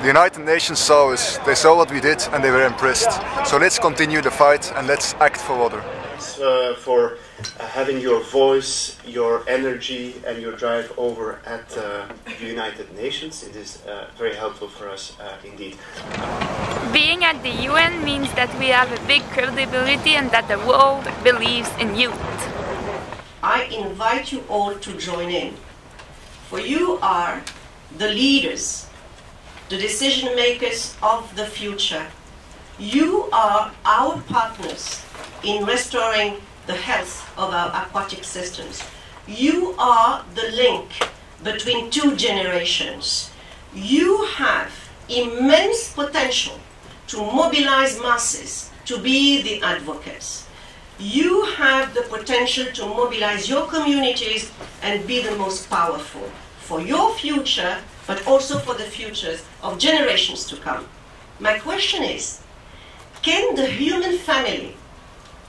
United Nations saw us, they saw what we did and they were impressed. So let's continue the fight and let's act for water. Thanks for having your voice, your energy and your drive over at the United Nations. It is very helpful for us indeed. Being at the UN means that we have a big credibility and that the world believes in youth. I invite you all to join in, for you are the leaders, the decision makers of the future. You are our partners in restoring the health of our aquatic systems. You are the link between two generations. You have immense potential to mobilize masses, to be the advocates. You have the potential to mobilize your communities and be the most powerful for your future, but also for the futures of generations to come. My question is, can the human family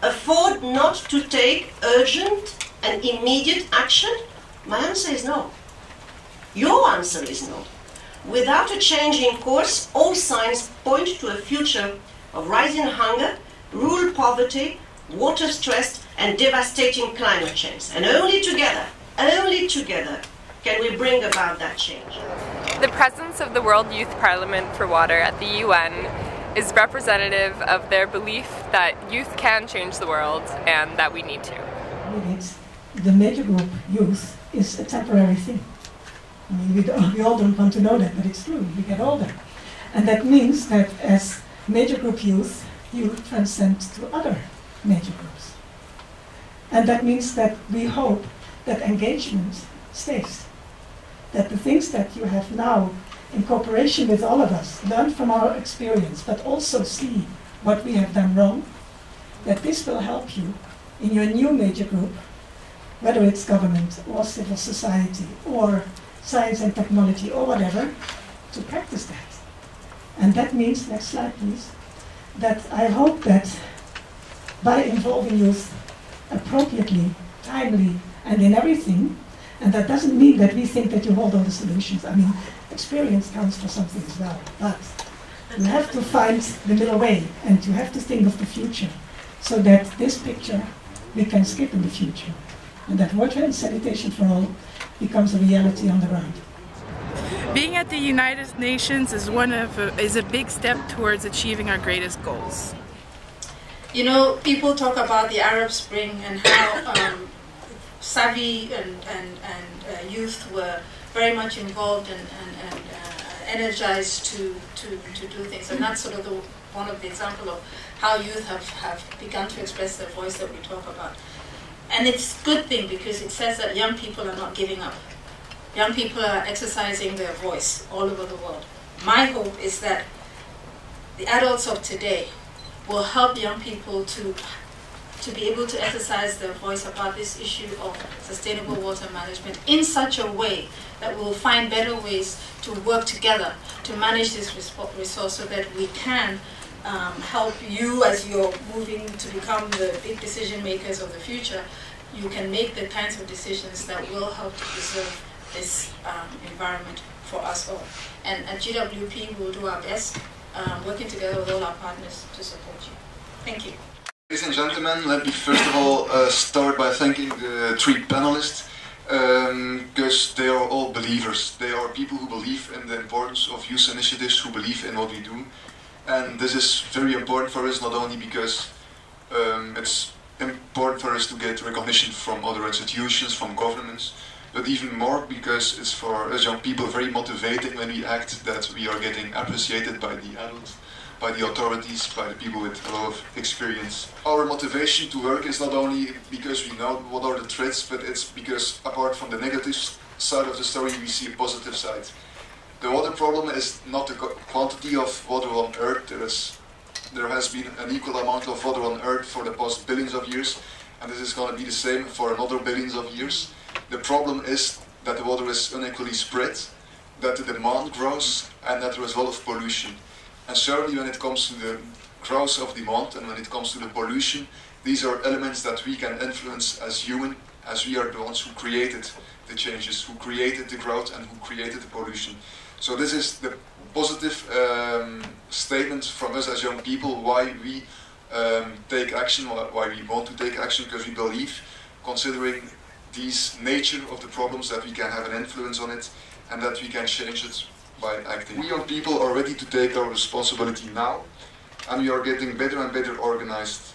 afford not to take urgent and immediate action? My answer is no. Your answer is no. Without a change in course, all signs point to a future of rising hunger, rural poverty, water stress and devastating climate change. And only together can we bring about that change. The presence of the World Youth Parliament for Water at the UN is representative of their belief that youth can change the world and that we need to. The major group youth is a temporary thing. I mean, we all don't want to know that, but it's true, we get older. And that means that as major group youth, you transcend to other major groups. And that means that we hope that engagement stays. That the things that you have now in cooperation with all of us, learn from our experience, but also see what we have done wrong, that this will help you in your new major group, whether it's government or civil society or science and technology or whatever, to practice that. And that means, next slide please, that I hope that by involving youth appropriately, timely, and in everything, and that doesn't mean that we think that you hold all the solutions. I mean, experience counts for something as well, but you have to find the middle way, and you have to think of the future, so that this picture we can skip in the future, and that water and sanitation for all becomes a reality on the ground. Being at the United Nations is a big step towards achieving our greatest goals. You know, people talk about the Arab Spring and how savvy and youth were very much involved and energized to do things, and that's sort of one of the examples of how youth have begun to express their voice that we talk about. And it's a good thing because it says that young people are not giving up. Young people are exercising their voice all over the world. My hope is that the adults of today will help young people to be able to exercise their voice about this issue of sustainable water management in such a way that we'll find better ways to work together to manage this resource so that we can help you as you're moving to become the big decision makers of the future. You can make the kinds of decisions that will help to preserve this environment for us all. And at GWP, we'll do our best, working together with all our partners to support you. Thank you. Ladies and gentlemen, let me first of all start by thanking the three panelists, because they are all believers. They are people who believe in the importance of youth initiatives, who believe in what we do. And this is very important for us, not only because it's important for us to get recognition from other institutions, from governments, but even more because it's for us young people very motivating when we act that we are getting appreciated by the adults, by the authorities, by the people with a lot of experience. Our motivation to work is not only because we know what are the threats, but it's because apart from the negative side of the story, we see a positive side. The water problem is not the quantity of water on Earth. There has been an equal amount of water on Earth for the past billions of years, and this is going to be the same for another billions of years. The problem is that the water is unequally spread, that the demand grows, and that there is a lot of pollution. And certainly when it comes to the growth of demand and when it comes to the pollution, these are elements that we can influence as human, as we are the ones who created the changes, who created the growth and who created the pollution. So this is the positive statement from us as young people, why we take action, why we want to take action, because we believe, considering these nature of the problems, that we can have an influence on it and that we can change it by acting. We young people are ready to take our responsibility now, and we are getting better and better organized.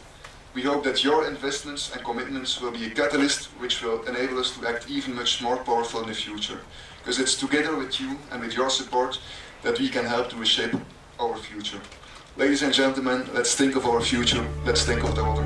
We hope that your investments and commitments will be a catalyst which will enable us to act even much more powerful in the future. Because it's together with you and with your support that we can help to reshape our future. Ladies and gentlemen, let's think of our future, let's think of the water.